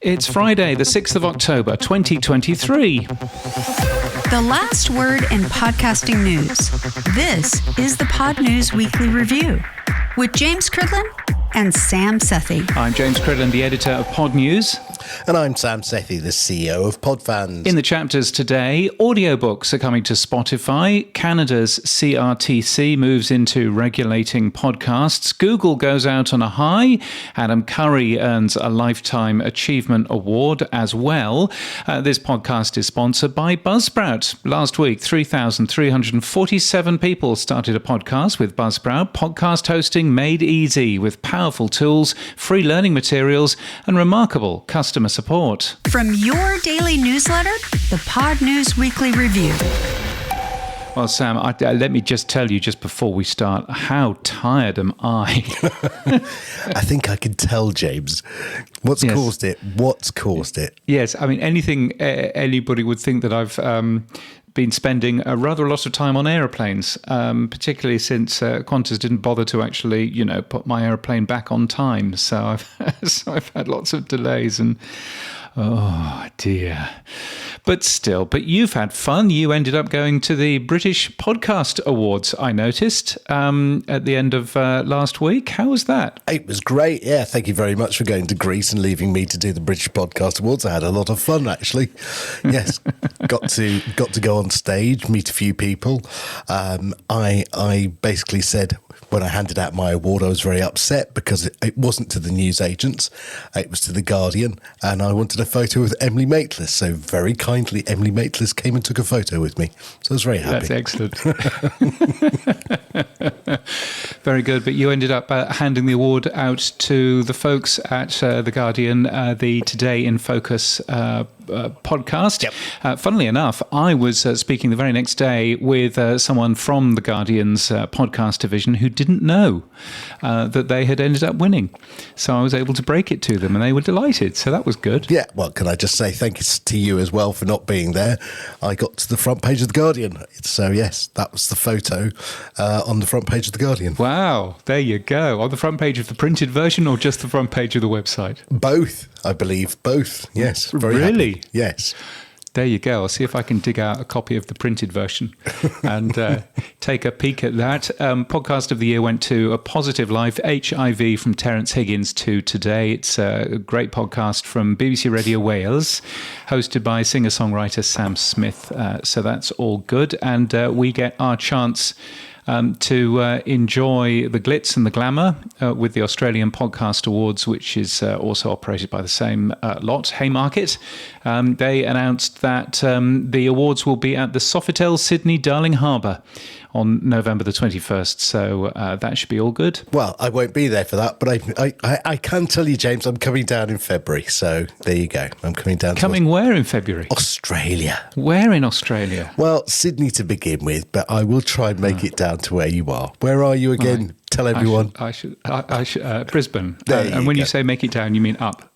It's Friday, the 6th of October, 2023. The last word in podcasting news. This is the Pod News Weekly Review with James Cridlin and Sam Sethi. I'm James Cridlin, the editor of Pod News. And I'm Sam Sethi, the CEO of Podfans. In the chapters today, audiobooks are coming to Spotify. Canada's CRTC moves into regulating podcasts. Google goes out on a high. Adam Curry earns a Lifetime Achievement Award as well. This podcast is sponsored by Buzzsprout. Last week, 3,347 people started a podcast with Buzzsprout. Podcast hosting made easy with powerful tools, free learning materials, and remarkable customer support. From your daily newsletter, the Pod News Weekly Review. Well, Sam, let me just tell you just before we start, how tired am I? I think I can tell, James. What's caused it? What's caused it? Yes, I mean, anybody would think that I've been spending a lot of time on aeroplanes, particularly since Qantas didn't bother to actually, put my aeroplane back on time. So I've had lots of delays and, oh dear. But you've had fun. You ended up going to the British Podcast Awards, I noticed, at the end of last week. How was that? It was great. Yeah, thank you very much for going to Greece and leaving me to do the British Podcast Awards. I had a lot of fun, actually. Yes, got to go on stage, meet a few people. I basically said, when I handed out my award, I was very upset because it wasn't to the news agents, it was to The Guardian, and I wanted a photo with Emily Maitlis. So very kindly, Emily Maitlis came and took a photo with me. So I was very happy. That's excellent. Very good. But you ended up handing the award out to the folks at The Guardian, the Today in Focus podcast. Yep. Funnily enough, I was speaking the very next day with someone from The Guardian's podcast division who didn't know that they had ended up winning. So I was able to break it to them and they were delighted. So that was good. Yeah, well, can I just say thank you to you as well for not being there. I got to the front page of The Guardian. So yes, that was the photo on the front page of The Guardian. Wow, there you go. On the front page of the printed version or just the front page of the website? Both, I believe. Both, yes. Very really? Happy. Yes. There you go. I'll see if I can dig out a copy of the printed version and take a peek at that. Podcast of the year went to A Positive Life, HIV from Terence Higgins to Today. It's a great podcast from BBC Radio Wales, hosted by singer-songwriter Sam Smith. So that's all good. And we get our chance to enjoy the glitz and the glamour with the Australian Podcast Awards, which is also operated by the same lot, Haymarket. They announced that the awards will be at the Sofitel Sydney Darling Harbour on November the 21st. So that should be all good. Well, I won't be there for that, but I can tell you, James, I'm coming down in February. So there you go. I'm coming down. Coming where in February? Australia. Where in Australia? Well, Sydney to begin with, but I will try and make it down to where you are. Where are you again? Tell everyone. I should Brisbane. And when you say make it down, you mean up.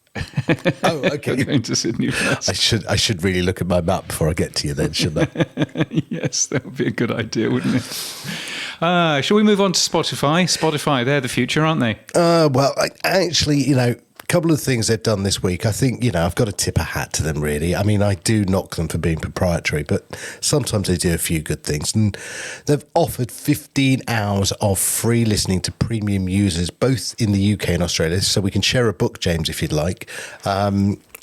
Oh, okay. Going to Sydney first. I should really look at my map before I get to you then, shouldn't I? Yes, that would be a good idea, wouldn't it? Shall we move on to Spotify? Spotify, they're the future, aren't they? Well, actually, a couple of things they've done this week. I think, I've got to tip a hat to them, really. I mean, I do knock them for being proprietary, but sometimes they do a few good things. And they've offered 15 hours of free listening to premium users, both in the UK and Australia. So we can share a book, James, if you'd like.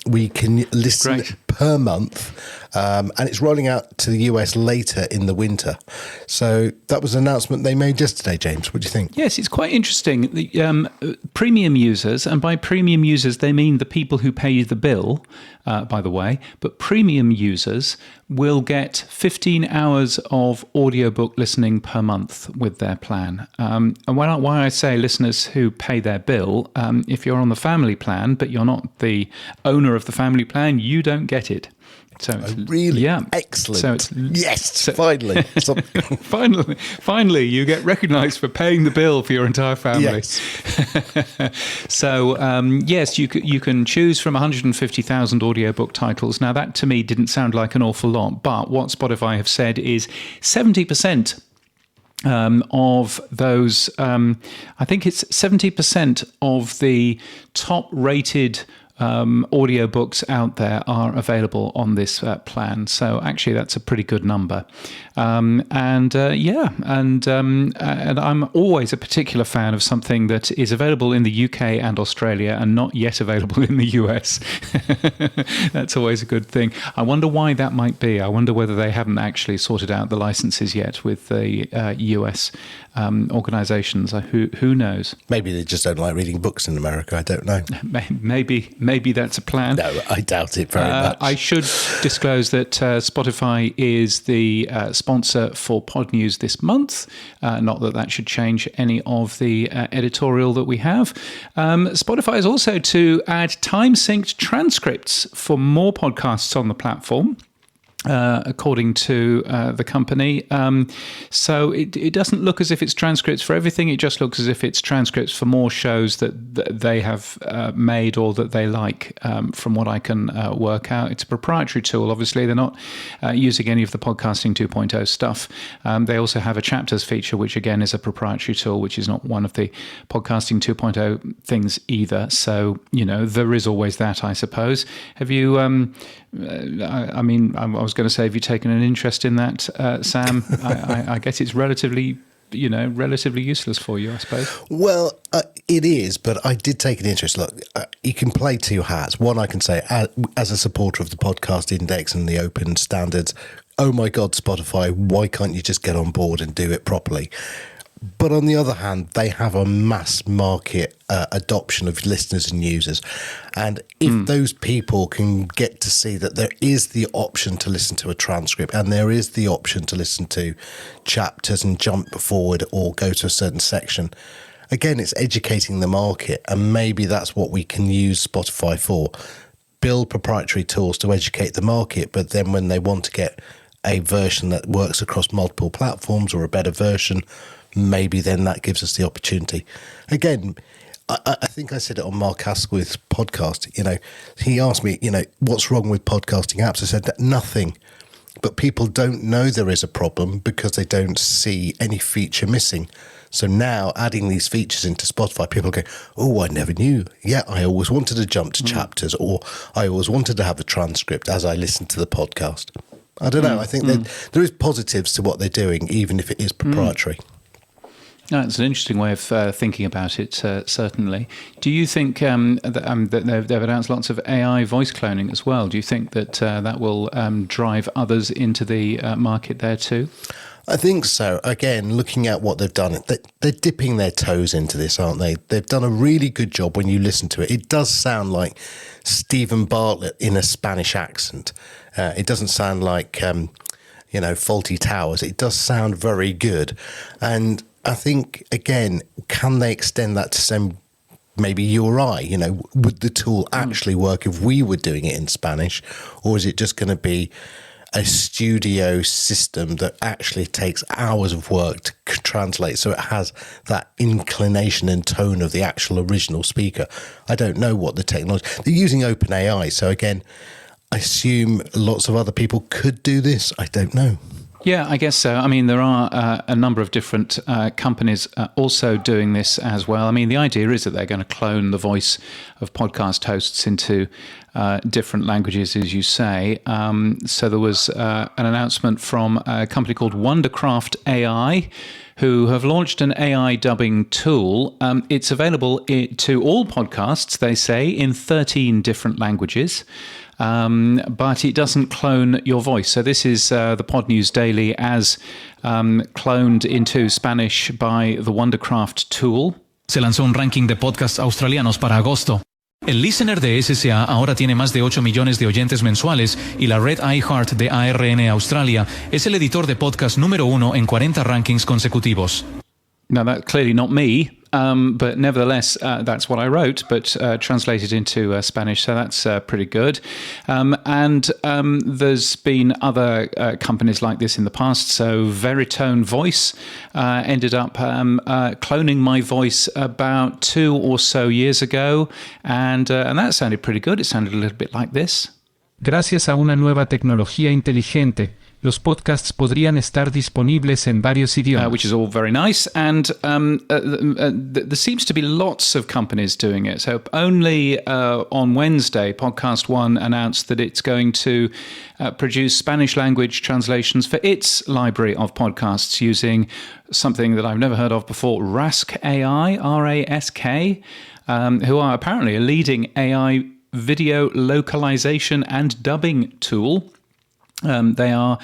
We can listen per month, and it's rolling out to the US later in the winter. So that was an announcement they made yesterday, James. What do you think? Yes, it's quite interesting. The premium users, and by premium users, they mean the people who pay the bill, by the way, but premium users will get 15 hours of audiobook listening per month with their plan. And why I say listeners who pay their bill, if you're on the family plan, but you're not the owner of the family plan, you don't get it. So it's, really? Yeah. Excellent. So it's, finally. Finally, you get recognised for paying the bill for your entire family. Yes. So, yes, you can choose from 150,000 audiobook titles. Now, that to me didn't sound like an awful lot, but what Spotify have said is 70% of those, I think it's 70% of the top rated audiobooks out there are available on this plan. So actually, that's a pretty good number. And I'm always a particular fan of something that is available in the UK and Australia and not yet available in the US. That's always a good thing. I wonder why that might be. I wonder whether they haven't actually sorted out the licenses yet with the US organizations. Who knows? Maybe they just don't like reading books in America. I don't know. Maybe that's a plan. No, I doubt it very much. I should disclose that Spotify is the sponsor for Pod News this month. Not that should change any of the editorial that we have. Spotify is also to add time-synced transcripts for more podcasts on the platform. According to the company. So it doesn't look as if it's transcripts for everything. It just looks as if it's transcripts for more shows that they have made or that they like, from what I can work out. It's a proprietary tool. Obviously, they're not using any of the Podcasting 2.0 stuff. They also have a chapters feature, which again is a proprietary tool, which is not one of the Podcasting 2.0 things either. So, there is always that, I suppose. Have you... I was going to say, have you taken an interest in that, Sam? I guess it's relatively useless for you, I suppose. Well, it is, but I did take an interest. Look, you can play two hats. One, I can say, as a supporter of the Podcast Index and the open standards, oh my God, Spotify, why can't you just get on board and do it properly? But on the other hand, they have a mass market adoption of listeners and users. And if those people can get to see that there is the option to listen to a transcript and there is the option to listen to chapters and jump forward or go to a certain section, again, it's educating the market. And maybe that's what we can use Spotify for. Build proprietary tools to educate the market. But then when they want to get a version that works across multiple platforms or a better version, maybe then that gives us the opportunity. Again, I think I said it on Mark Asquith's podcast. He asked me, what's wrong with podcasting apps? I said that nothing, but people don't know there is a problem because they don't see any feature missing. So now adding these features into Spotify, people go, oh, I never knew. Yeah, I always wanted to jump to chapters, or I always wanted to have a transcript as I listened to the podcast. I don't know. I think that there is positives to what they're doing, even if it is proprietary. No, it's an interesting way of thinking about it, certainly. Do you think that they've announced lots of AI voice cloning as well? Do you think that that will drive others into the market there too? I think so. Again, looking at what they've done, they're dipping their toes into this, aren't they? They've done a really good job when you listen to it. It does sound like Stephen Bartlett in a Spanish accent. It doesn't sound like, Faulty Towers. It does sound very good. And I think, again, can they extend that to say maybe you or I? Would the tool actually work if we were doing it in Spanish? Or is it just going to be a studio system that actually takes hours of work to translate so it has that inclination and tone of the actual original speaker? I don't know what the technology... They're using OpenAI, so again, I assume lots of other people could do this. I don't know. Yeah, I guess so. I mean, there are a number of different companies also doing this as well. I mean, the idea is that they're going to clone the voice of podcast hosts into different languages, as you say. So there was an announcement from a company called Wondercraft AI, who have launched an AI dubbing tool. It's available to all podcasts, they say, in 13 different languages. But it doesn't clone your voice. So this is the Pod News Daily as cloned into Spanish by the Wondercraft tool. Se lanzó un ranking de podcasts australianos para agosto. El listener de SSA ahora tiene más de 8 millones de oyentes mensuales y la red iHeart de ARN Australia es el editor de podcast número 1 en 40 rankings consecutivos. Now, that's clearly not me, but nevertheless, that's what I wrote, but translated into Spanish, so that's pretty good. And there's been other companies like this in the past. So Veritone Voice ended up cloning my voice about 2 or so years ago, and that sounded pretty good. It sounded a little bit like this. Gracias a una nueva tecnología inteligente, los podcasts podrían estar disponibles en varios idiomas. Which is all very nice. And there seems to be lots of companies doing it. So only on Wednesday, Podcast One announced that it's going to produce Spanish language translations for its library of podcasts using something that I've never heard of before, Rask AI, R-A-S-K, who are apparently a leading AI video localization and dubbing tool. They are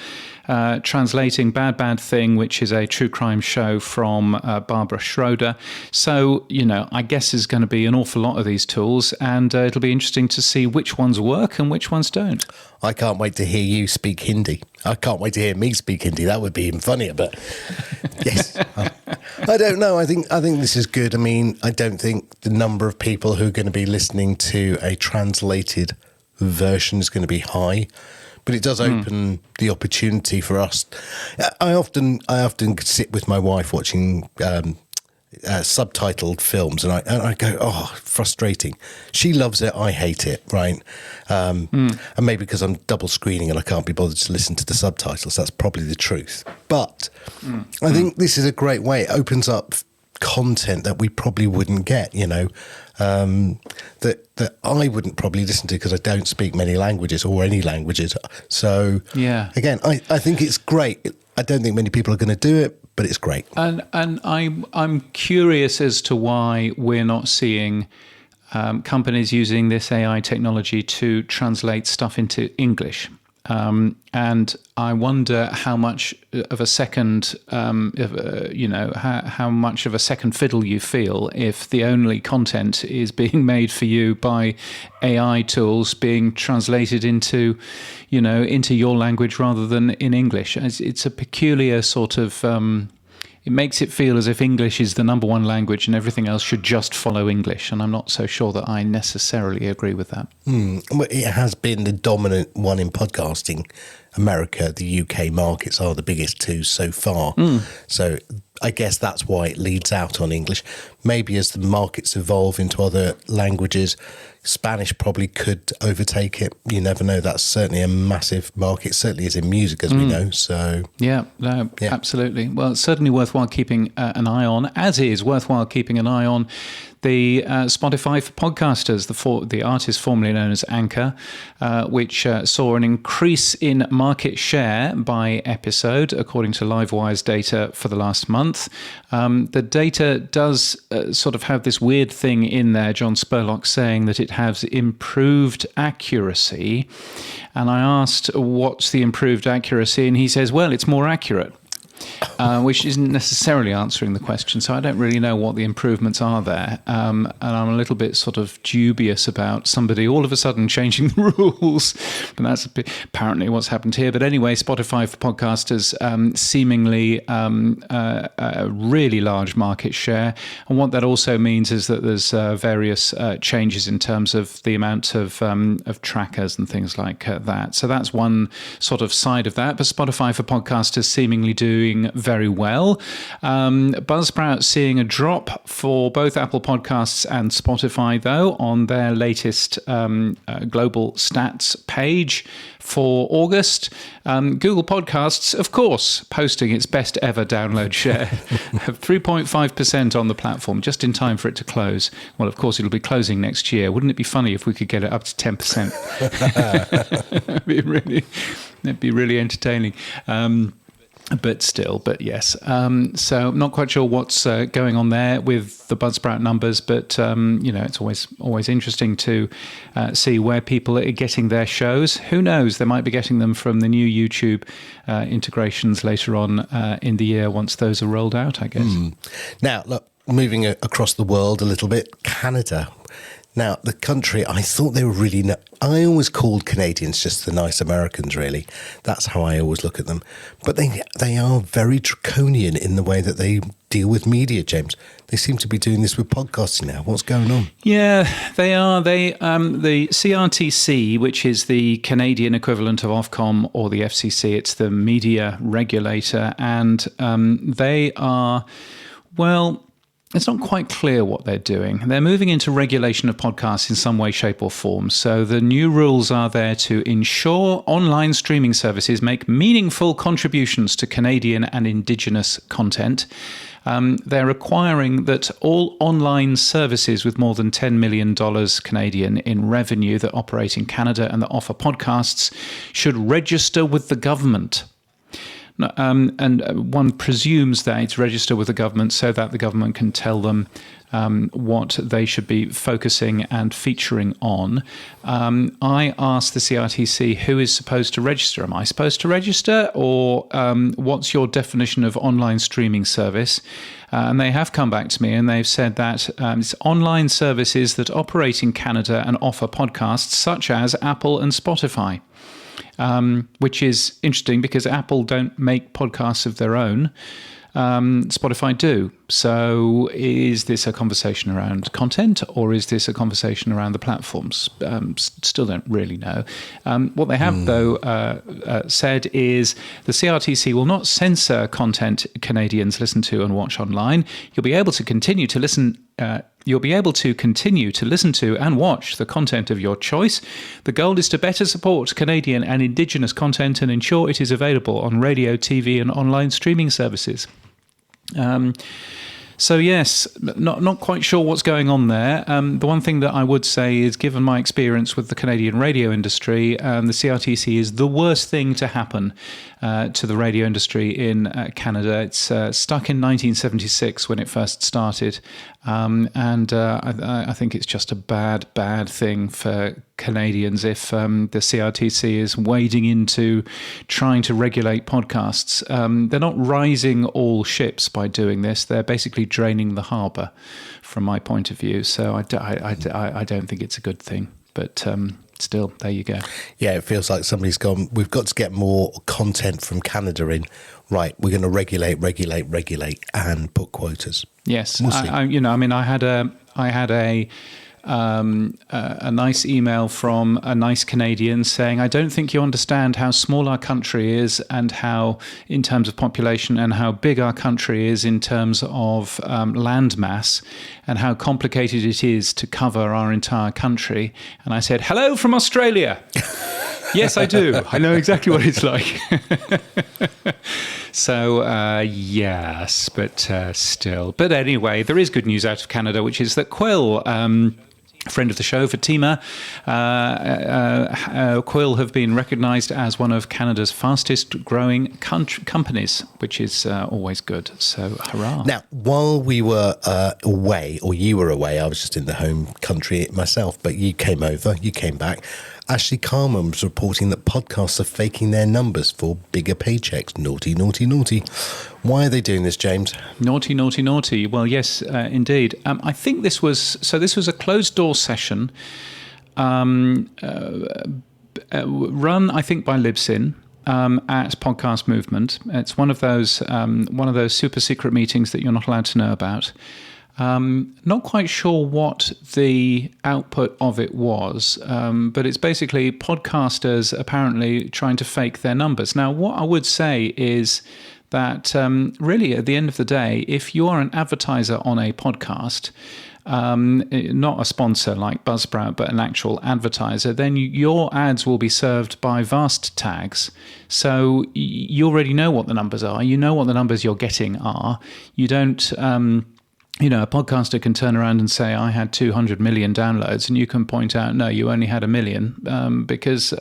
translating Bad Bad Thing, which is a true crime show from Barbara Schroeder. So, I guess there's going to be an awful lot of these tools, and it'll be interesting to see which ones work and which ones don't. I can't wait to hear you speak Hindi. I can't wait to hear me speak Hindi. That would be even funnier, but yes. I don't know. I think this is good. I mean, I don't think the number of people who are going to be listening to a translated version is going to be high. But it does open the opportunity for us. I often sit with my wife watching subtitled films, and I go, oh, frustrating. She loves it, I hate it, right? And maybe because I'm double screening and I can't be bothered to listen to the subtitles. That's probably the truth. But I think this is a great way. It opens up content that we probably wouldn't get, that I wouldn't probably listen to because I don't speak many languages or any languages. So again, I think it's great. I don't think many people are going to do it, but it's great. And I'm curious as to why we're not seeing companies using this AI technology to translate stuff into English. And I wonder how much of a second, how much of a second fiddle you feel if the only content is being made for you by AI tools being translated into your language rather than in English. It's a peculiar sort of. It makes it feel as if English is the number one language and everything else should just follow English. And I'm not so sure that I necessarily agree with that. It has been the dominant one in podcasting. America, the UK markets are the biggest two so far. So I guess that's why it leads out on English. Maybe as the markets evolve into other languages, Spanish probably could overtake it. You never know. That's certainly a massive market. Certainly is in music, as we know. So absolutely. Well, it's certainly worthwhile keeping an eye on, as is worthwhile keeping an eye on the Spotify for Podcasters, the artist formerly known as Anchor, which saw an increase in market share by episode, according to Livewire's data for the last month. The data does sort of have this weird thing in there, John Spurlock saying that it has improved accuracy. And I asked, what's the improved accuracy? And he says, well, it's more accurate. Which isn't necessarily answering the question. So I don't really know what the improvements are there. And I'm a little bit sort of dubious about somebody all of a sudden changing the rules. But that's apparently what's happened here. But anyway, Spotify for Podcasters seemingly a really large market share. And what that also means is that there's various changes in terms of the amount of trackers and things like that. So that's one sort of side of that. But Spotify for Podcasters seemingly doing very well. Buzzsprout seeing a drop for both Apple Podcasts and Spotify, though, on their latest global stats page for August. Google Podcasts, of course, posting its best ever download share of 3.5% on the platform, just in time for it to close. Well, of course, it'll be closing next year. Wouldn't it be funny if we could get it up to 10%? It'd be really entertaining. But yes. So I'm not quite sure what's going on there with the Buzzsprout numbers, but it's always interesting to see where people are getting their shows. Who knows? They might be getting them from the new YouTube integrations later on in the year once those are rolled out, I guess. Now, look, moving across the world a little bit, Canada. Now, the country, I thought they were really... I always called Canadians just the nice Americans, really. That's how I always look at them. But they are very draconian in the way that they deal with media, James. They seem to be doing this with podcasting now. What's going on? Yeah, they are. The CRTC, which is the Canadian equivalent of Ofcom or the FCC, it's the media regulator, and they are, well... it's not quite clear what they're doing. They're moving into regulation of podcasts in some way, shape, or form. So the new rules are there to ensure online streaming services make meaningful contributions to Canadian and Indigenous content. They're requiring that all online services with more than $10 million Canadian in revenue that operate in Canada and that offer podcasts should register with the government. And one presumes that it's registered with the government so that the government can tell them what they should be focusing and featuring on. I asked the CRTC who is supposed to register. Am I supposed to register, or what's your definition of online streaming service? And they have come back to me and they've said that it's online services that operate in Canada and offer podcasts such as Apple and Spotify. Which is interesting because Apple don't make podcasts of their own. Spotify do. So is this a conversation around content, or is this a conversation around the platforms? Still don't really know. What they have, though, said is the CRTC will not censor content Canadians listen to and watch online. You'll be able to continue to listen to and watch the content of your choice. The goal is to better support Canadian and Indigenous content and ensure it is available on radio, TV, and online streaming services. So yes, not quite sure what's going on there. The one thing that I would say is, given my experience with the Canadian radio industry, the CRTC is the worst thing to happen to the radio industry in Canada. It's stuck in 1976 when it first started, and I think it's just a bad thing for Canadians if the CRTC is wading into trying to regulate podcasts. They're not rising all ships by doing this. They're basically draining the harbour, from my point of view. So I don't think it's a good thing. But still, there you go. Yeah, it feels like somebody's gone, we've got to get more content from Canada in. Right, we're going to regulate, and put quotas. Yes, We'll see. I had a nice email from a nice Canadian saying, I don't think you understand how small our country is and how, in terms of population, and how big our country is in terms of land mass, and how complicated it is to cover our entire country. And I said, hello from Australia. Yes, I do. I know exactly what it's like. So, yes, but still. But anyway, there is good news out of Canada, which is that Quill, friend of the show, Fatima, Quill have been recognised as one of Canada's fastest growing companies, which is always good. So, hurrah. Now, while we were away, or you were away, I was just in the home country myself, but you came back. Ashley Carman was reporting that podcasts are faking their numbers for bigger paychecks. Naughty, naughty, naughty. Why are they doing this, James? Naughty, naughty, naughty. Well, yes, indeed. I think this was a closed-door session run, I think, by Libsyn at Podcast Movement. It's one of those super secret meetings that you're not allowed to know about. Not quite sure what the output of it was, but it's basically podcasters apparently trying to fake their numbers. Now, what I would say is that really, at the end of the day, if you are an advertiser on a podcast, not a sponsor like Buzzsprout, but an actual advertiser, then your ads will be served by vast tags. So you already know what the numbers are. You know what the numbers you're getting are. You don't... a podcaster can turn around and say, I had 200 million downloads, and you can point out, no, you only had 1 million, because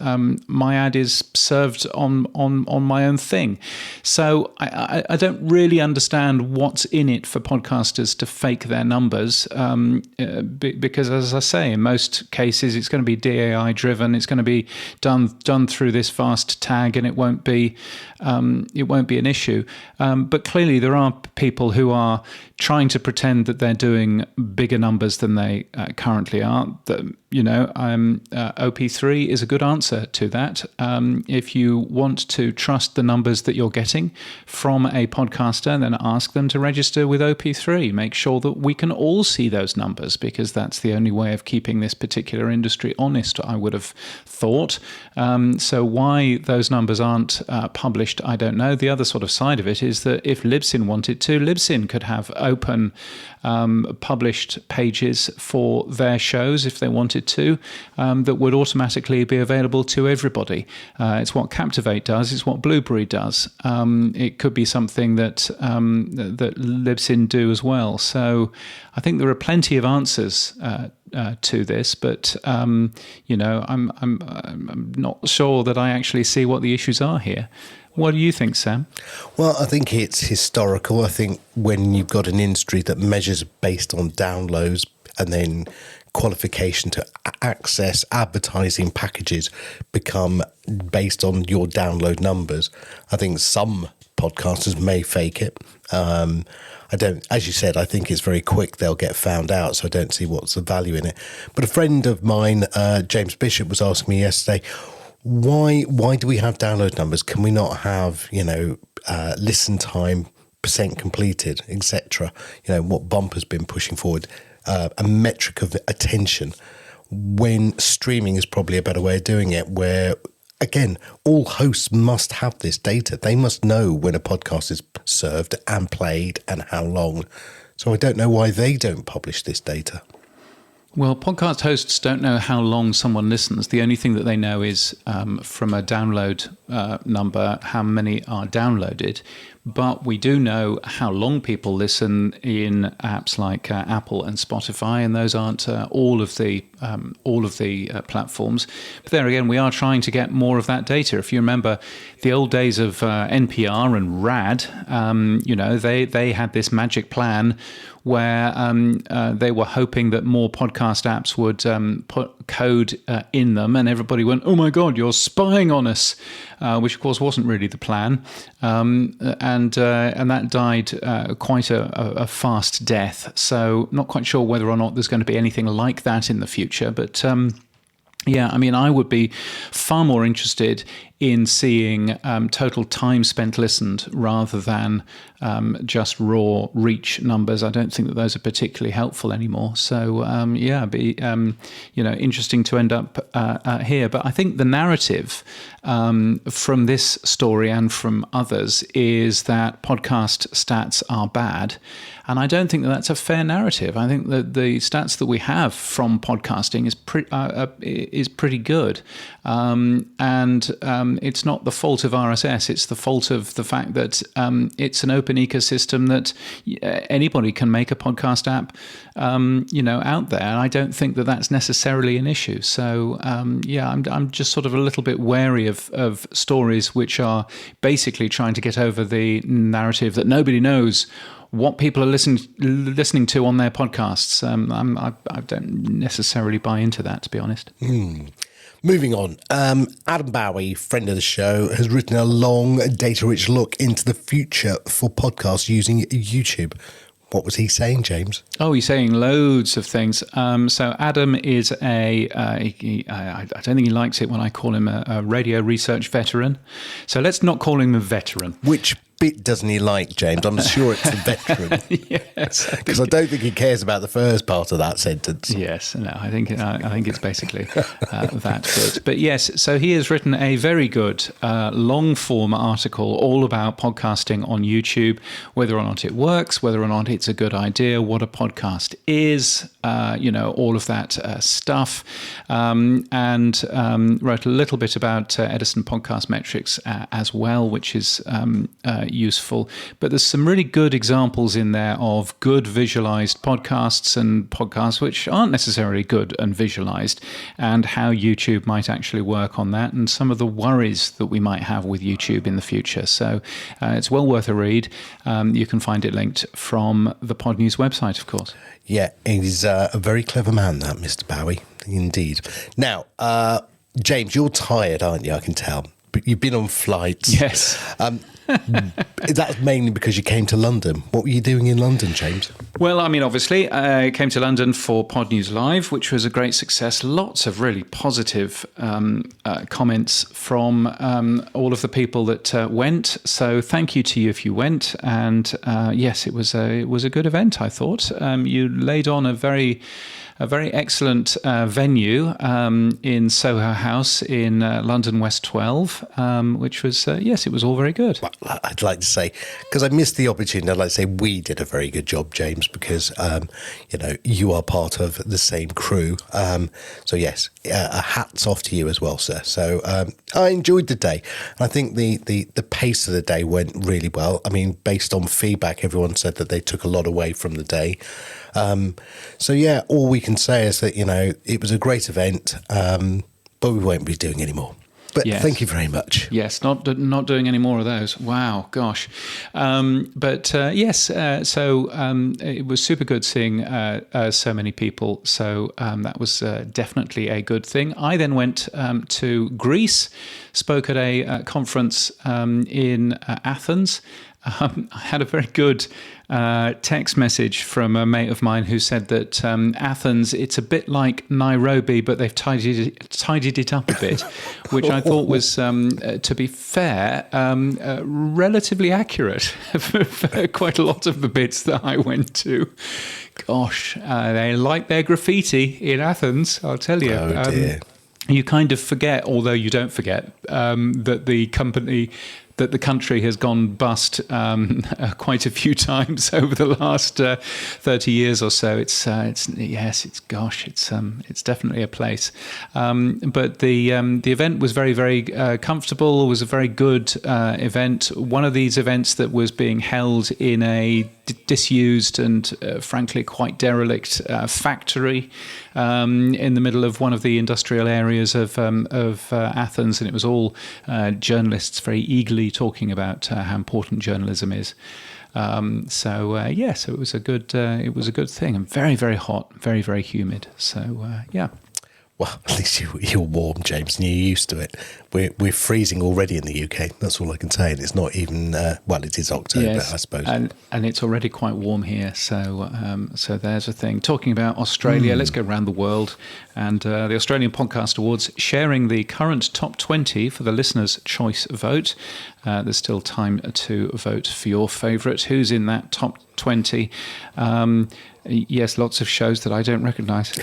my ad is served on my own thing. So I don't really understand what's in it for podcasters to fake their numbers, because, as I say, in most cases, it's going to be DAI driven. It's going to be done through this vast tag, and it won't be an issue. But clearly, there are people who are trying to pretend that they're doing bigger numbers than they currently are. That OP3 is a good answer to that. If you want to trust the numbers that you're getting from a podcaster, then ask them to register with OP3. Make sure that we can all see those numbers, because that's the only way of keeping this particular industry honest, I would have thought. So why those numbers aren't published, I don't know. The other sort of side of it is that if Libsyn wanted to, Libsyn could have open published pages for their shows if they wanted to, that would automatically be available to everybody. It's what Captivate does. It's what Blueberry does. It could be something that that Libsyn do as well. So I think there are plenty of answers to this, but I'm not sure that I actually see what the issues are here. What do you think, Sam? Well, I think it's historical. I think when you've got an industry that measures based on downloads and then qualification to access advertising packages become based on your download numbers, I think some podcasters may fake it. I don't, as you said, I think it's very quick. They'll get found out. So I don't see what's the value in it. But a friend of mine, James Bishop, was asking me yesterday, why do we have download numbers? Can we not have, listen time, percent completed, etc.? What Bumper's been pushing forward, a metric of attention, when streaming is probably a better way of doing it, where, again, all hosts must have this data. They must know when a podcast is served and played and how long. So I don't know why they don't publish this data. Well, podcast hosts don't know how long someone listens. The only thing that they know is from a download number, how many are downloaded. But we do know how long people listen in apps like Apple and Spotify, and those aren't all of the platforms. But there again, we are trying to get more of that data. If you remember the old days of NPR and RAD, they had this magic plan where they were hoping that more podcast apps would put code in them, and everybody went, "Oh my God, you're spying on us," which of course wasn't really the plan, and that died quite a fast death. So not quite sure whether or not there's going to be anything like that in the future, but. I would be far more interested in seeing total time spent listened rather than just raw reach numbers. I don't think that those are particularly helpful anymore. So, it'd be interesting to end up here. But I think the narrative from this story and from others is that podcast stats are bad. And I don't think that that's a fair narrative. I think that the stats that we have from podcasting is pretty good. It's not the fault of RSS. It's the fault of the fact that it's an open ecosystem that anybody can make a podcast app, out there. And I don't think that that's necessarily an issue. So, I'm just sort of a little bit wary of stories which are basically trying to get over the narrative that nobody knows what people are listening to on their podcasts. I don't necessarily buy into that, to be honest. Moving on, Adam Bowie, friend of the show, has written a long, data-rich look into the future for podcasts using YouTube. What was he saying, James? Oh, he's saying loads of things. So Adam is I don't think he likes it when I call him a radio research veteran. So let's not call him a veteran. Which bit doesn't he like, James? I'm sure it's the veteran. Yes, because I don't think he cares about the first part of that sentence. Yes, no, I think it's basically that bit. But yes, so he has written a very good long form article all about podcasting on YouTube, whether or not it works, whether or not it's a good idea, what a podcast is, all of that stuff, and wrote a little bit about Edison podcast metrics as well, which is useful. But there's some really good examples in there of good visualized podcasts and podcasts which aren't necessarily good and visualized, and how YouTube might actually work on that, and some of the worries that we might have with YouTube in the future. So it's well worth a read. You can find it linked from the Pod News website, of course. Yeah, he's a very clever man, that Mr. Bowie, indeed. Now, James, you're tired, aren't you? I can tell. But you've been on flights. Yes. That's mainly because you came to London. What were you doing in London, James? Well, I mean, obviously, I came to London for Pod News Live, which was a great success. Lots of really positive comments from all of the people that went. So thank you to you if you went. And yes, it was a good event, I thought. You laid on a very excellent venue in Soho House in London West 12, which was, yes, it was all very good. Well, I'd like to say, because I missed the opportunity, I'd like to say we did a very good job, James, because, you are part of the same crew. So, yes, hats off to you as well, sir. So I enjoyed the day. And I think the pace of the day went really well. I mean, based on feedback, everyone said that they took a lot away from the day. So, yeah, all we can say is that, it was a great event, but we won't be doing any more. But yes. Thank you very much. Yes, not doing any more of those. Wow, gosh. Yes, it was super good seeing so many people. So that was definitely a good thing. I then went to Greece, spoke at a conference in Athens. I had a very good text message from a mate of mine who said that Athens, it's a bit like Nairobi, but they've tidied it up a bit, which I thought was, to be fair, relatively accurate for quite a lot of the bits that I went to. Gosh, they like their graffiti in Athens, I'll tell you. Oh, dear. You kind of forget, although you don't forget, that the country has gone bust quite a few times over the last 30 years or so. It's definitely a place. But the event was very, very comfortable. It was a very good event. One of these events that was being held in a disused and frankly quite derelict factory in the middle of one of the industrial areas of Athens, and it was all journalists very eagerly talking about how important journalism is. So it was a good thing, and very, very hot, very, very humid. So yeah. Well, at least you're warm, James, and you're used to it. We're freezing already in the UK. That's all I can say. And it's not even it is October, yes, I suppose, and it's already quite warm here. So there's a thing. Talking about Australia, let's go around the world. And the Australian Podcast Awards sharing the current top 20 for the listeners' choice vote. There's still time to vote for your favourite. Who's in that top 20? Yes, lots of shows that I don't recognise. To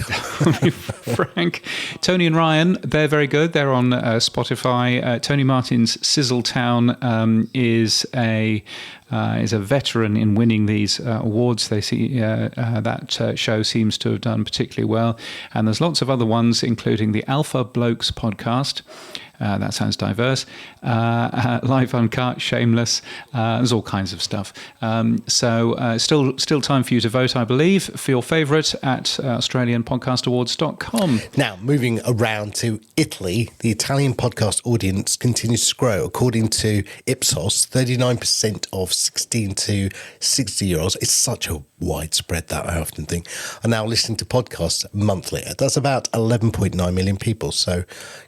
be frank, Tony and Ryan, they're very good. They're on Spotify. Tony Martin's Sizzletown is a veteran in winning these awards. They see that show seems to have done particularly well. And there's lots of other ones, including the Alpha Blokes podcast. That sounds diverse. Live Uncut, Shameless. There's all kinds of stuff. Still time for you to vote, I believe, for your favourite at AustralianPodcastAwards.com. Now, moving around to Italy, the Italian podcast audience continues to grow. According to Ipsos, 39% of 16 to 60-year-olds, it's such a widespread that I often think, are now listening to podcasts monthly. That's about 11.9 million people. So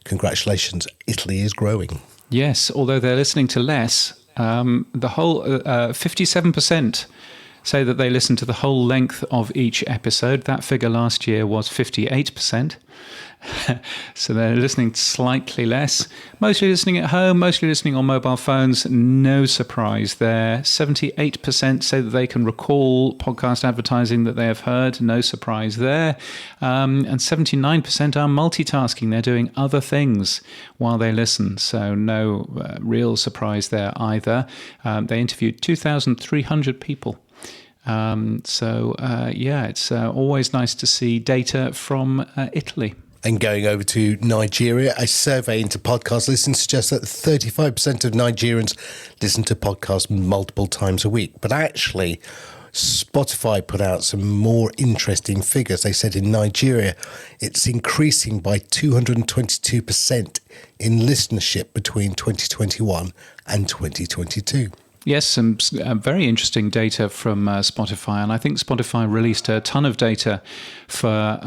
congratulations, Italy is growing. Yes, although they're listening to less. The whole 57% say that they listen to the whole length of each episode. That figure last year was 58%. So they're listening slightly less. Mostly listening at home, mostly listening on mobile phones. No surprise there. 78% say that they can recall podcast advertising that they have heard. No surprise there. And 79% are multitasking. They're doing other things while they listen. So no real surprise there either. They interviewed 2,300 people. It's always nice to see data from Italy. And going over to Nigeria, a survey into podcast listening suggests that 35% of Nigerians listen to podcasts multiple times a week. But actually, Spotify put out some more interesting figures. They said in Nigeria, it's increasing by 222% in listenership between 2021 and 2022. Yes, some very interesting data from Spotify, and I think Spotify released a ton of data for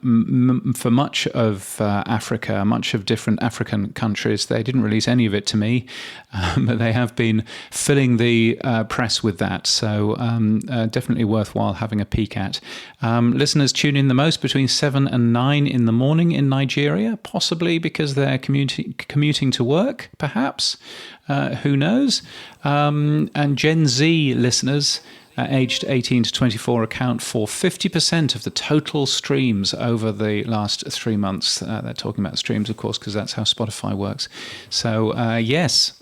much of Africa, much of different African countries. They didn't release any of it to me, but they have been filling the press with that. So definitely worthwhile having a peek at. Listeners tune in the most between 7 and 9 in the morning in Nigeria, possibly because they're commuting to work, perhaps. Who knows? And Gen Z listeners aged 18 to 24 account for 50% of the total streams over the last 3 months. They're talking about streams, of course, because that's how Spotify works. So, yes,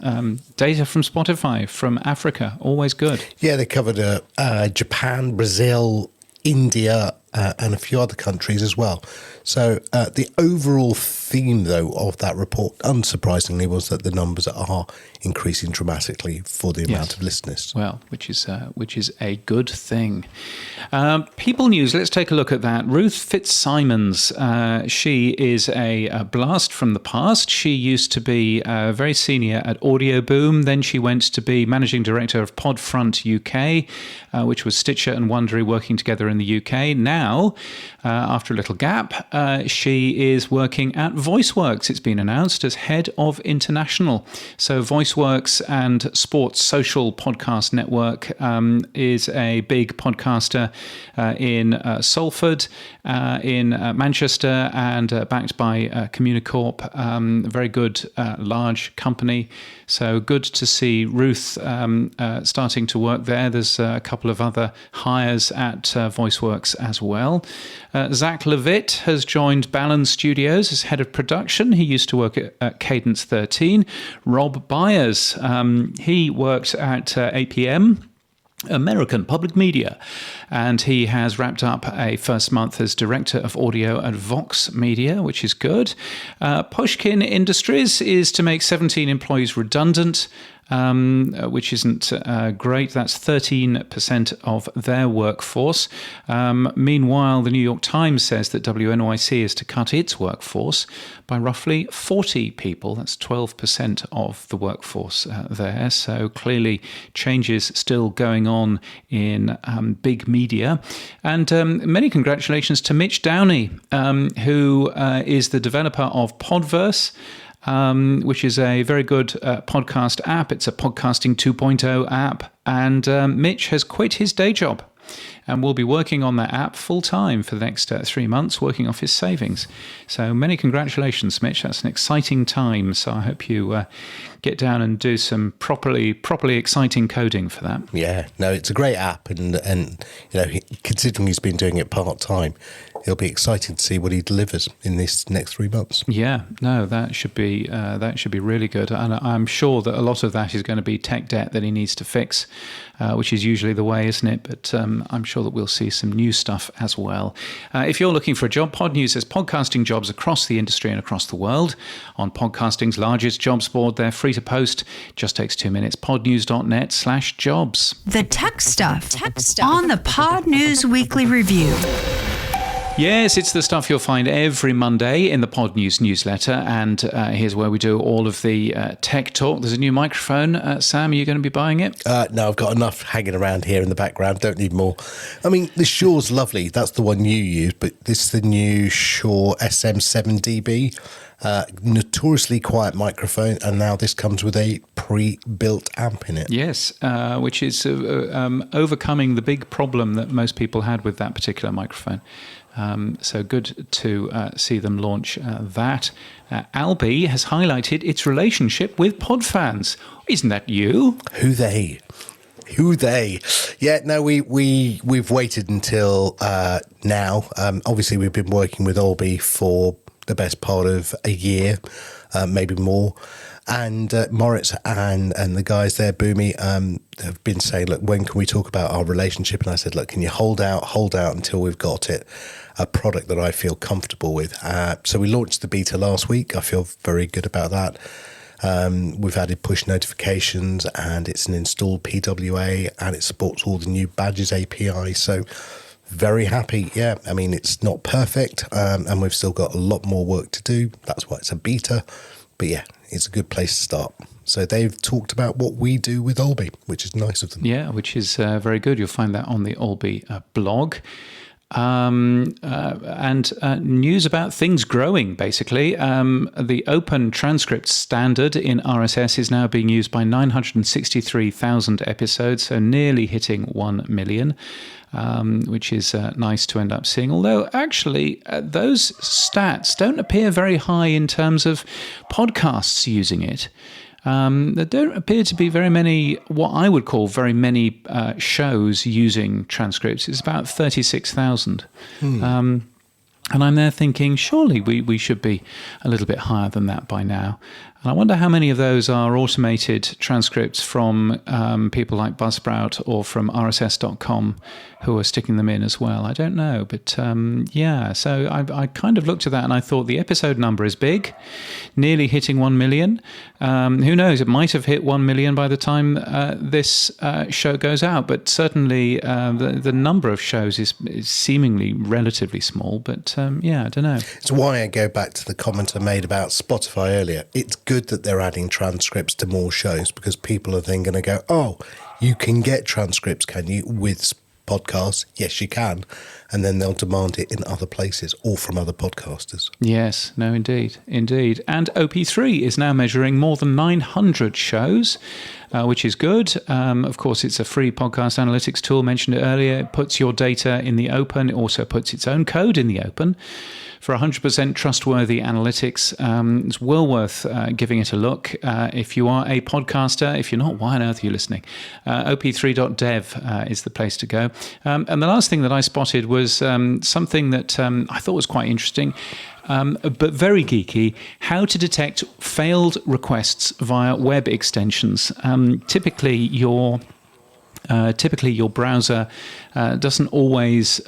data from Spotify, from Africa, always good. Yeah, they covered Japan, Brazil, India, and a few other countries as well. So the overall theme, though, of that report, unsurprisingly, was that the numbers are increasing dramatically for the amount of listeners. Well, which is a good thing. People News, let's take a look at that. Ruth Fitzsimons, she is a blast from the past. She used to be very senior at Audio Boom. Then she went to be managing director of Podfront UK, which was Stitcher and Wondery working together in the UK. Now, after a little gap, she is working at VoiceWorks. It's been announced as head of international. So VoiceWorks and Sports Social Podcast Network is a big podcaster in Salford, in Manchester, and backed by Communicorp. Very good, large company. So good to see Ruth starting to work there. There's a couple of other hires at VoiceWorks as well. Zach Levitt has joined Ballon Studios as head of production. He used to work at Cadence 13. Rob Byers, he worked at APM, American Public Media, and he has wrapped up a first month as director of audio at Vox Media, which is good. Pushkin Industries is to make 17 employees redundant, which isn't great. That's 13% of their workforce. Meanwhile, the New York Times says that WNYC is to cut its workforce by roughly 40 people. That's 12% of the workforce there. So clearly changes still going on in big media. And many congratulations to Mitch Downey, who is the developer of Podverse, which is a very good podcast app. It's a podcasting 2.0 app. And Mitch has quit his day job and will be working on that app full time for the next 3 months, working off his savings. So many congratulations, Mitch. That's an exciting time. So I hope you get down and do some properly exciting coding for that. Yeah, no, it's a great app, and you know, considering he's been doing it part time, it'll be exciting to see what he delivers in this next 3 months. Yeah, no, that should be really good, and I'm sure that a lot of that is going to be tech debt that he needs to fix, which is usually the way, isn't it? But I'm sure that we'll see some new stuff as well. If you're looking for a job, Pod News has podcasting jobs across the industry and across the world on podcasting's largest jobs board. They're free to post. Just takes 2 minutes. podnews.net/jobs. The tech stuff on the Pod News Weekly Review. Yes, it's the stuff you'll find every Monday in the Pod News newsletter. And here's where we do all of the tech talk. There's a new microphone. Sam, are you going to be buying it? No, I've got enough hanging around here in the background. Don't need more. I mean, the Shure's lovely. That's the one you use. But this is the new Shure SM7DB. Notoriously quiet microphone, and now this comes with a pre-built amp in it. Yes, which is overcoming the big problem that most people had with that particular microphone. So good to see them launch that. Albi has highlighted its relationship with Podfans. Isn't that you? Who they? Yeah, no, we've waited until now. Obviously, we've been working with Albi for the best part of a year, maybe more. And Moritz and the guys there, Boomy, have been saying, look, when can we talk about our relationship? And I said, look, can you hold out until we've got a product that I feel comfortable with? So we launched the beta last week. I feel very good about that. We've added push notifications, and it's an installed PWA, and it supports all the new badges API. So very happy. Yeah, I mean, it's not perfect, and we've still got a lot more work to do. That's why it's a beta. But yeah, it's a good place to start. So they've talked about what we do with Olby, which is nice of them. Yeah, which is very good. You'll find that on the Olby blog. And news about things growing, basically. The open transcript standard in RSS is now being used by 963,000 episodes, so nearly hitting 1 million, which is nice to end up seeing. Although, actually, those stats don't appear very high in terms of podcasts using it. There don't appear to be very many, what I would call very many shows using transcripts. It's about 36,000. And I'm there thinking, surely we should be a little bit higher than that by now. And I wonder how many of those are automated transcripts from people like Buzzsprout or from RSS.com who are sticking them in as well. I don't know. But so I kind of looked at that and I thought the episode number is big, nearly hitting 1 million. Who knows? It might have hit 1 million by the time this show goes out. But certainly the number of shows is seemingly relatively small. But I don't know. It's why I go back to the comment I made about Spotify earlier. It's good that they're adding transcripts to more shows because people are then going to go, oh, you can get transcripts, can you, with podcasts? Yes, you can. And then they'll demand it in other places or from other podcasters. Yes, no, indeed. And OP3 is now measuring more than 900 shows, which is good. Of course, it's a free podcast analytics tool, mentioned it earlier. It puts your data in the open. It also puts its own code in the open. For 100% trustworthy analytics, it's well worth giving it a look. If you are a podcaster, if you're not, why on earth are you listening? op3.dev is the place to go. And the last thing that I spotted was something that I thought was quite interesting, but very geeky: how to detect failed requests via web extensions. Typically, your browser isn't always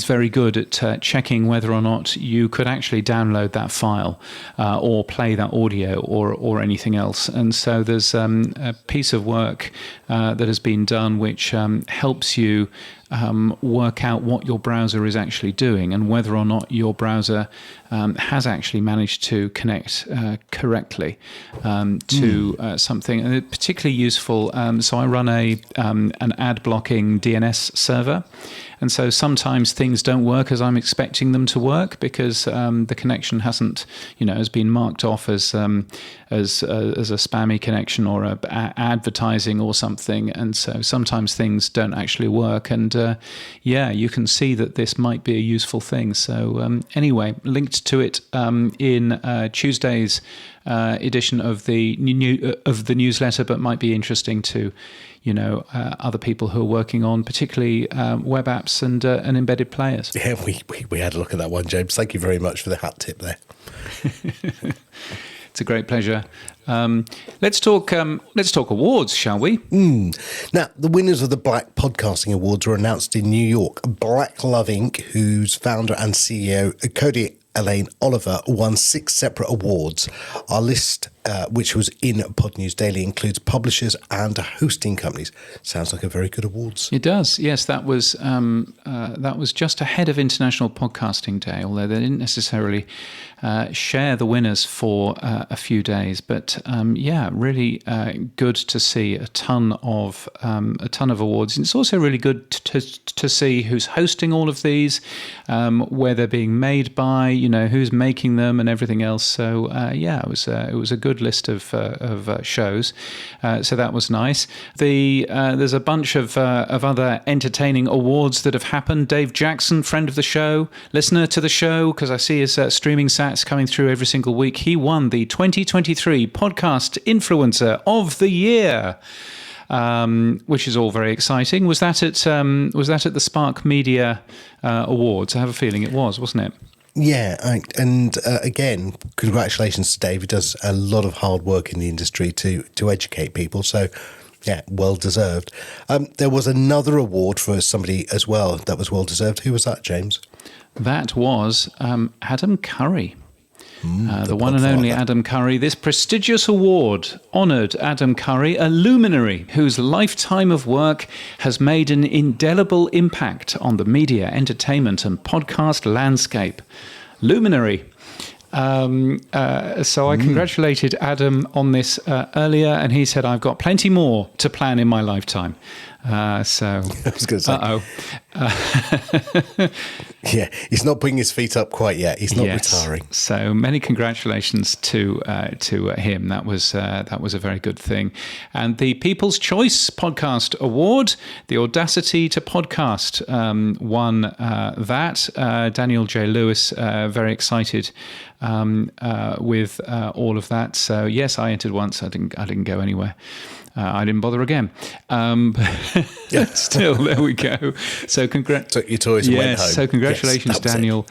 very good at checking whether or not you could actually download that file or play that audio or anything else. And so there's a piece of work that has been done which helps you work out what your browser is actually doing and whether or not your browser has actually managed to connect correctly to something. And it's particularly useful. So I run an ad blocking DNS server. And so sometimes things don't work as I'm expecting them to work because the connection has been marked off as a spammy connection or advertising or something. And so sometimes things don't actually work. And you can see that this might be a useful thing. So anyway, linked to it in Tuesday's edition of the newsletter, but might be interesting to other people who are working on particularly web apps and embedded players. Yeah, we had a look at that one, James. Thank you very much for the hat tip there. It's a great pleasure. Let's talk awards, shall we? Now, the winners of the Black Podcasting Awards were announced in New York. Black Love Inc., whose founder and CEO, Cody Elaine Oliver, won 6 separate awards. Our list, which was in Pod News Daily, includes publishers and hosting companies. Sounds like a very good awards. It does. Yes, that was just ahead of International Podcasting Day, although they didn't necessarily share the winners for a few days. But really good to see a ton of awards. And it's also really good to see who's hosting all of these, where they're being made by, who's making them, and everything else. So it was a good list of shows. So that was nice. There's a bunch of other entertaining awards that have happened. Dave Jackson, friend of the show, listener to the show, because I see his streaming sats coming through every single week. He won the 2023 Podcast Influencer of the Year, which is all very exciting. Was that at the Spark Media Awards? I have a feeling it was, wasn't it? Yeah, again, congratulations to Dave. He does a lot of hard work in the industry to educate people. So, yeah, well deserved. There was another award for somebody as well that was well deserved. Who was that, James? That was Adam Curry. The one and only Adam Curry. This prestigious award honoured Adam Curry, a luminary whose lifetime of work has made an indelible impact on the media, entertainment and podcast landscape. Luminary. So I congratulated Adam on this earlier, and he said, I've got plenty more to plan in my lifetime. So I was going to say, yeah, he's not putting his feet up quite yet. He's not retiring. So many congratulations to him. That was a very good thing. And the People's Choice Podcast Award, the Audacity to Podcast, won that. Daniel J. Lewis, very excited with all of that. So yes, I entered once. I didn't go anywhere. I didn't bother again. Still, there we go. So took your toys and went home. So congratulations, Daniel,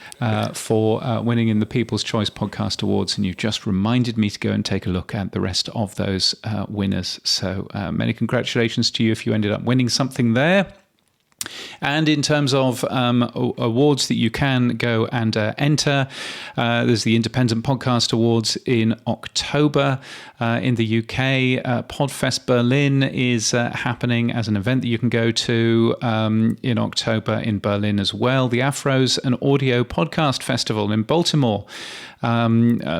for winning in the People's Choice Podcast Awards. And you've just reminded me to go and take a look at the rest of those winners. So many congratulations to you if you ended up winning something there. And in terms of awards that you can go and enter, there's the Independent Podcast Awards in October in the UK. Podfest Berlin is happening as an event that you can go to in October in Berlin as well. The Afros and Audio Podcast Festival in Baltimore. A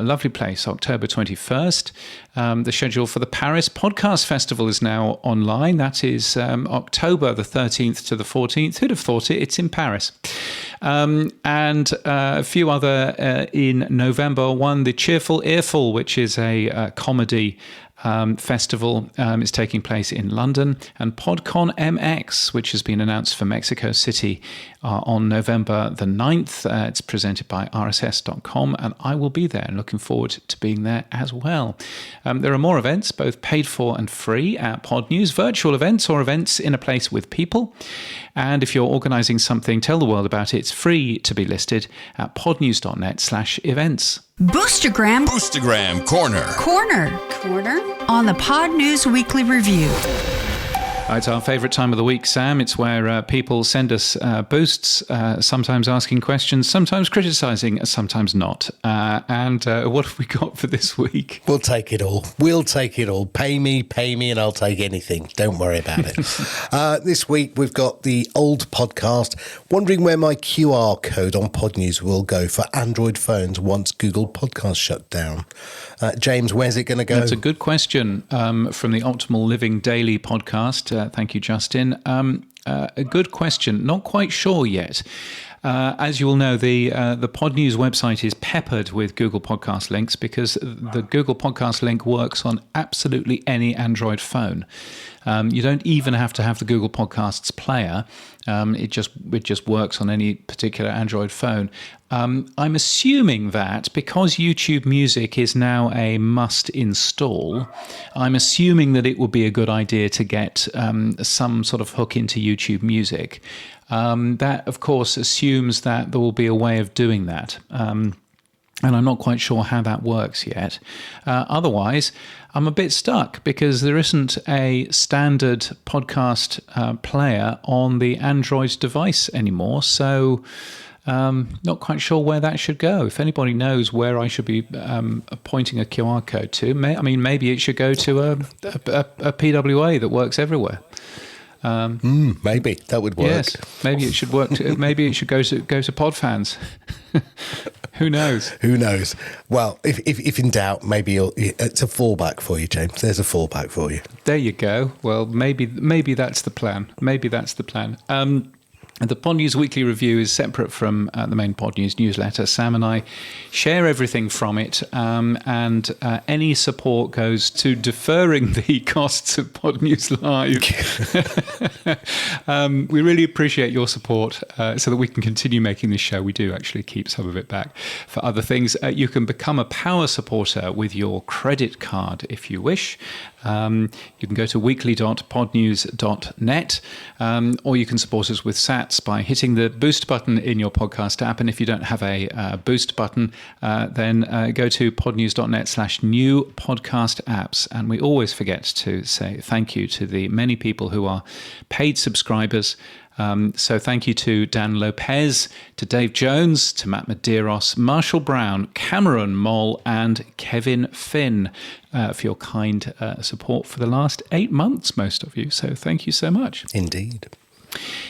lovely place, October 21st. The schedule for the Paris Podcast Festival is now online. That is October the 13th to the 14th. Who'd have thought it? It's in Paris. And a few other in November. One, the Cheerful Earful, which is a comedy festival, is taking place in London, and PodCon MX, which has been announced for Mexico City on November the 9th. It's presented by rss.com, and I will be there, and looking forward to being there as well. There are more events, both paid for and free, at Pod News, virtual events or events in a place with people. And if you're organising something, tell the world about it. It's free to be listed at podnews.net/events. Boostergram Corner on the Pod News Weekly Review. It's our favourite time of the week, Sam. It's where people send us boosts, sometimes asking questions, sometimes criticising, sometimes not. And what have we got for this week? We'll take it all. Pay me, and I'll take anything. Don't worry about it. This week, we've got the old podcast, wondering where my QR code on Pod News will go for Android phones once Google Podcasts shut down. James, where's it going to go? That's a good question from the Optimal Living Daily podcast. Thank you, Justin. A good question. Not quite sure yet. As you all know, the Pod News website is peppered with Google Podcast links because the Google Podcast link works on absolutely any Android phone. You don't even have to have the Google Podcasts player. It just works on any particular Android phone. I'm assuming that because YouTube Music is now a must install, I'm assuming that it would be a good idea to get some sort of hook into YouTube Music. That, of course, assumes that there will be a way of doing that. And I'm not quite sure how that works yet. Otherwise, I'm a bit stuck because there isn't a standard podcast player on the Android device anymore. So not quite sure where that should go. If anybody knows where I should be pointing a QR code to, maybe it should go to a PWA that works everywhere. Maybe that would work. Yes, maybe it should work. Maybe it should go to Podfans. Who knows? Well, if in doubt, maybe it's a fallback for you, James. There's a fallback for you. There you go. Well, maybe that's the plan. The Pod News Weekly Review is separate from the main Pod News newsletter. Sam and I share everything from it, and any support goes to deferring the costs of Pod News Live. We really appreciate your support so that we can continue making this show. We do actually keep some of it back for other things. You can become a power supporter with your credit card if you wish. You can go to weekly.podnews.net, or you can support us with sats by hitting the boost button in your podcast app. And if you don't have a boost button, then go to podnews.net/new podcast apps. And we always forget to say thank you to the many people who are paid subscribers. So thank you to Dan Lopez, to Dave Jones, to Matt Medeiros, Marshall Brown, Cameron Moll, and Kevin Finn for your kind support for the last 8 months, most of you. So thank you so much. Indeed.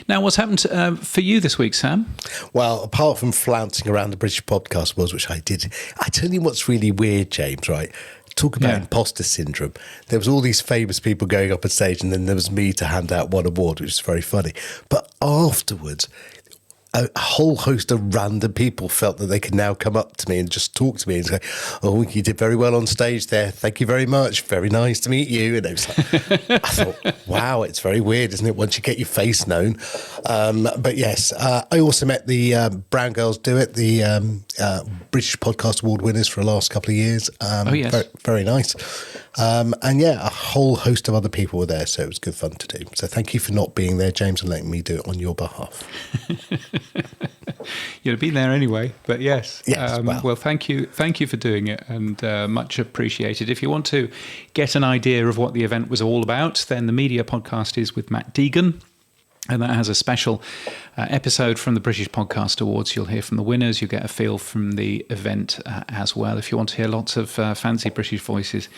Now, what's happened for you this week, Sam? Well, apart from flouncing around the British Podcast Awards, which I did, I tell you what's really weird, James, right? Talk about imposter syndrome. There was all these famous people going up on stage, and then there was me to hand out one award, which was very funny. But afterwards, a whole host of random people felt that they could now come up to me and just talk to me and say, "Oh, you did very well on stage there. Thank you very much. Very nice to meet you." And it was like, I thought, wow, it's very weird, isn't it, once you get your face known? But yes, I also met the Brown Girls Do It, the British Podcast Award winners for the last couple of years. Yes. Very, very nice. And yeah, a whole host of other people were there, so it was good fun to do. So thank you for not being there, James, and letting me do it on your behalf. You'd have been there anyway, but yes. Well, thank you for doing it, and much appreciated. If you want to get an idea of what the event was all about, then the media podcast is with Matt Deegan. And that has a special episode from the British Podcast Awards. You'll hear from the winners. You get a feel from the event as well. If you want to hear lots of fancy British voices,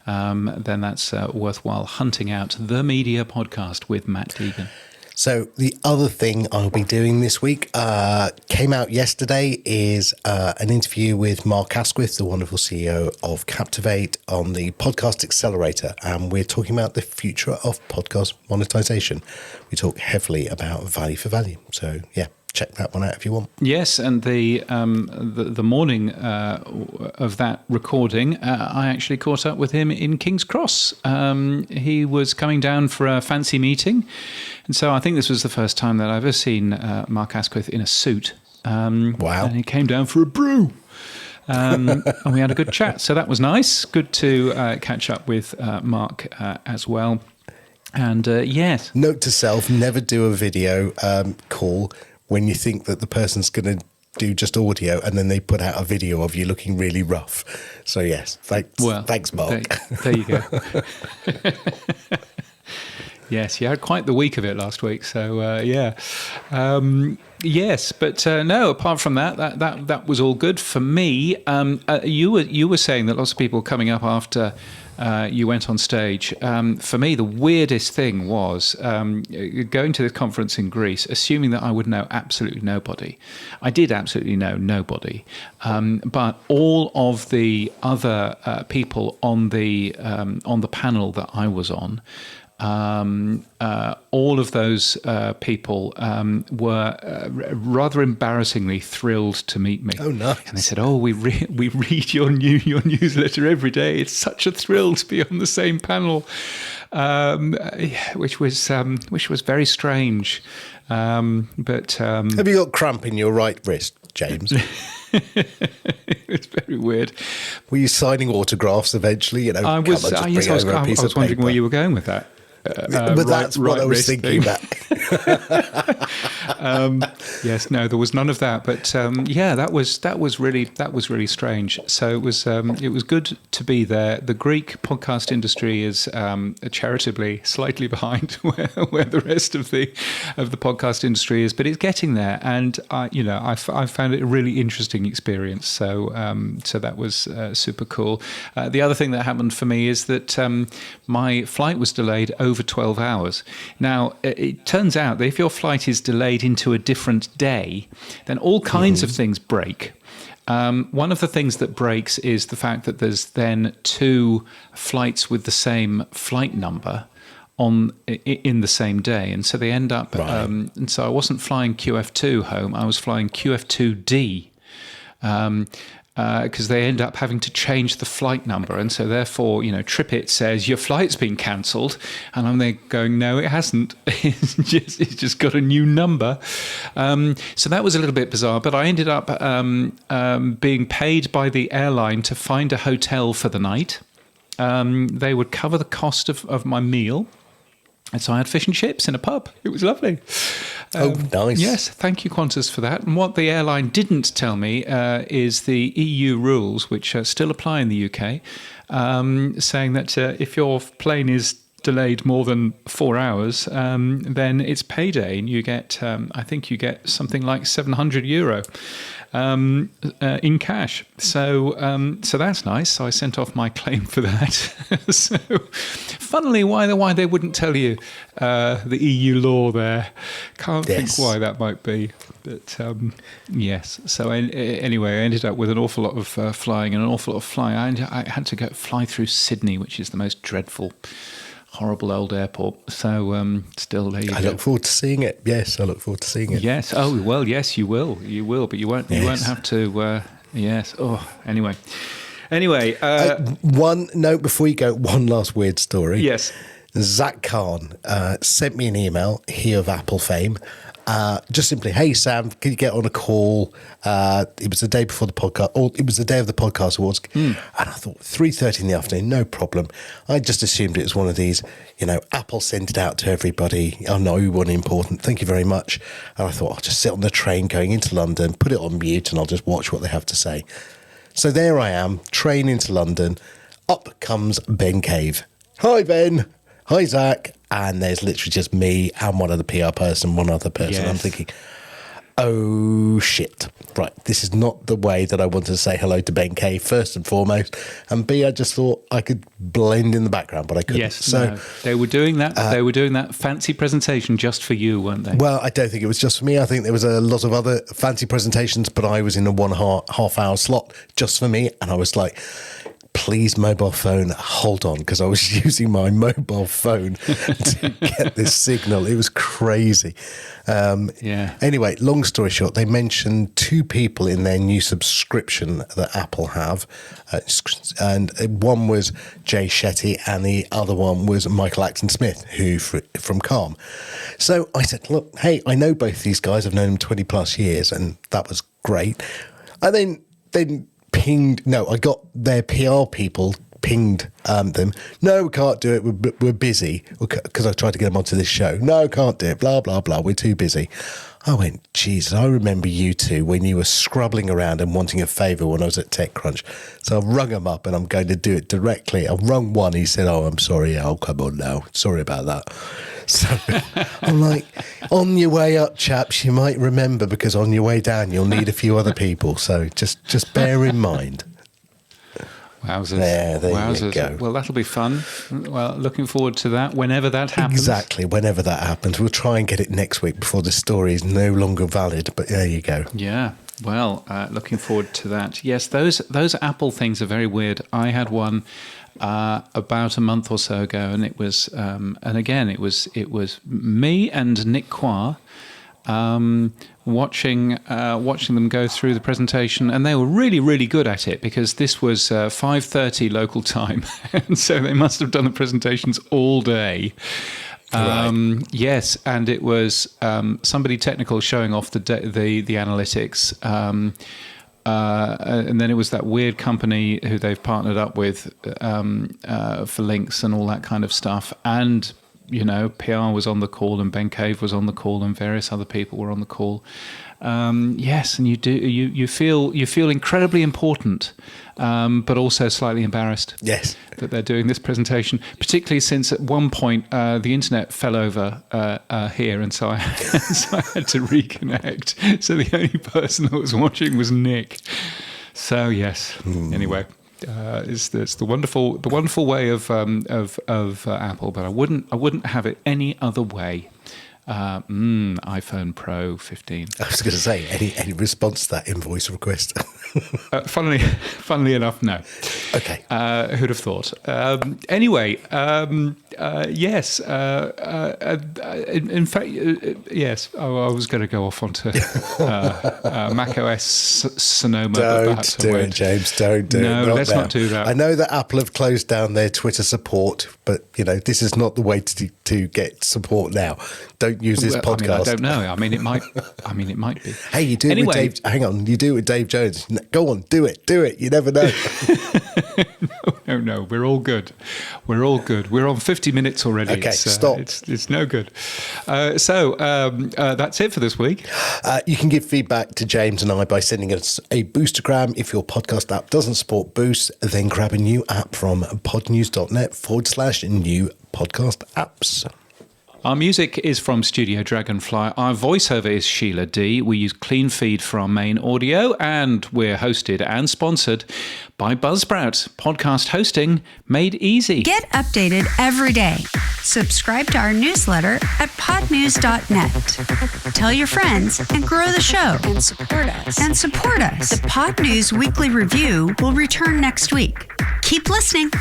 then that's worthwhile hunting out the media podcast with Matt Deegan. So the other thing I'll be doing this week came out yesterday is an interview with Mark Asquith, the wonderful CEO of Captivate, on the Podcast Accelerator. And we're talking about the future of podcast monetization. We talk heavily about value for value. So, yeah. Check that one out if you want. Yes, and the morning of that recording, I actually caught up with him in King's Cross. He was coming down for a fancy meeting, and so I think this was the first time that I've ever seen Mark Asquith in a suit. Wow! And he came down for a brew. And we had a good chat, so that was nice. Good to catch up with Mark as well. And yes, note to self: never do a video call when you think that the person's going to do just audio and then they put out a video of you looking really rough. So yes, thanks, Mark. There you go. Yes, you had quite the week of it last week. So yeah, yes, but no. Apart from that was all good for me. You were saying that lots of people coming up after you went on stage. For me, the weirdest thing was going to this conference in Greece, assuming that I would know absolutely nobody. I did absolutely know nobody, but all of the other people on the panel that I was on. All of those people were rather embarrassingly thrilled to meet me. Oh, nice! And they said, "Oh, we read your newsletter every day. It's such a thrill to be on the same panel," which was very strange. But have you got cramp in your right wrist, James? It's very weird. Were you signing autographs eventually? I was wondering where you were going with that. But that's what I was thinking about. Yes, no, there was none of that. But yeah, that was really strange. So it was good to be there. The Greek podcast industry is charitably slightly behind where the rest of the podcast industry is, but it's getting there. And I found it a really interesting experience. So that was super cool. The other thing that happened for me is that my flight was delayed over 12 hours. Now, it turns out that if your flight is delayed into a different day, then all kinds of things break. One of the things that breaks is the fact that there's then two flights with the same flight number in the same day, and so they end up. Right. And so I wasn't flying QF2 home; I was flying QF2D. Because they end up having to change the flight number. And so therefore, TripIt says, your flight's been cancelled. And I'm there going, no, it hasn't. It's just got a new number. So that was a little bit bizarre. But I ended up being paid by the airline to find a hotel for the night. They would cover the cost of my meal. And so I had fish and chips in a pub. It was lovely. Oh, nice. Yes, thank you, Qantas, for that. And what the airline didn't tell me is the EU rules, which still apply in the UK, saying that if your plane is delayed more than 4 hours, then it's payday, and you get, I think you get something like €700. in cash. So that's nice. So I sent off my claim for that. So, funnily, why they wouldn't tell you the EU law there? Can't think why that might be. But yes. So anyway, I ended up with an awful lot of flying and an awful lot of flying. I had to fly through Sydney, which is the most dreadful, horrible old airport. So still there you go. I look forward to seeing it. Yes, I look forward to seeing it. Yes. Oh well. Yes, you will. You will. But you won't. You won't have to. Yes. Oh. Anyway. One note before you go. One last weird story. Yes. Zach Khan sent me an email. He of Apple fame. Just simply, hey Sam, can you get on a call? It was the day before the podcast, or it was the day of the podcast awards, and I thought 3:30 in the afternoon, no problem. I just assumed it was one of these, Apple sent it out to everybody. Oh no, one important. Thank you very much. And I thought I'll just sit on the train going into London, put it on mute, and I'll just watch what they have to say. So there I am, train into London. Up comes Ben Cave. Hi Ben. Hi Zach. And there's literally just me and one other PR person, one other person. Yes. I'm thinking, oh shit. Right, this is not the way that I wanted to say hello to Ben Kay, first and foremost. And B, I just thought I could blend in the background, but I couldn't. Yes, so they were doing that. They were doing that fancy presentation just for you, weren't they? Well, I don't think it was just for me. I think there was a lot of other fancy presentations, but I was in a 1.5 hour slot just for me. And I was like, please, mobile phone, hold on, because I was using my mobile phone to get this signal. It was crazy. Anyway, long story short, they mentioned 2 people in their new subscription that Apple have. And one was Jay Shetty and the other one was Michael Acton-Smith, who from Calm. So I said, look, hey, I know both these guys. I've known them 20 plus years, and that was great. And then I got their PR people pinged them. No, we can't do it. We're busy. Because I tried to get them onto this show. No, can't do it. Blah, blah, blah. We're too busy. I went, Jesus, I remember you two when you were scrubbling around and wanting a favour when I was at TechCrunch. So I rung him up and I'm going to do it directly. I rung one. He said, oh, I'm sorry. I'll come on now. Sorry about that. So I'm like, on your way up, chaps, you might remember, because on your way down, you'll need a few other people. So just bear in mind. Wowzers. There you go. Well, that'll be fun. Well, looking forward to that whenever that happens. Exactly, whenever that happens. We'll try and get it next week before the story is no longer valid, but there you go. Yeah, well, looking forward to that. Yes, those Apple things are very weird. I had one about a month or so ago, and it was, and again, it was me and Nick Qua watching them go through the presentation, and they were really, really good at it, because this was 5:30 local time, and so they must have done the presentations all day. Right. Yes, and it was somebody technical showing off the analytics, and then it was that weird company who they've partnered up with for links and all that kind of stuff, and PR was on the call, and Ben Cave was on the call, and various other people were on the call. Yes, and you feel incredibly important, but also slightly embarrassed. Yes, that they're doing this presentation, particularly since at one point the internet fell over here, and so I had to reconnect. So the only person that was watching was Nick. So yes. Anyway. It's the wonderful way of Apple, but I wouldn't have it any other way. iPhone Pro 15. I was going to say, any response to that invoice request? Funnily enough, no. Okay. Who'd have thought? Anyway, yes. In fact, yes. I was going to go off onto macOS Sonoma. Don't do it, James. Don't do it. No, let's not do that. I know that Apple have closed down their Twitter support, but this is not the way to get support now. Don't use this podcast. I don't know. I mean, it might be. Hey, you do it with Dave. Hang on, you do it with Dave Jones. Go on, do it. You never know. No. We're all good. We're on 50 minutes already. Okay, stop. It's no good. So that's it for this week. You can give feedback to James and I by sending us a boostergram. If your podcast app doesn't support Boost, then grab a new app from podnews.net/new podcast apps. Our music is from Studio Dragonfly. Our voiceover is Sheila D. We use Clean Feed for our main audio, and we're hosted and sponsored by Buzzsprout. Podcast hosting made easy. Get updated every day. Subscribe to our newsletter at podnews.net. Tell your friends and grow the show. And support us. The Pod News Weekly Review will return next week. Keep listening.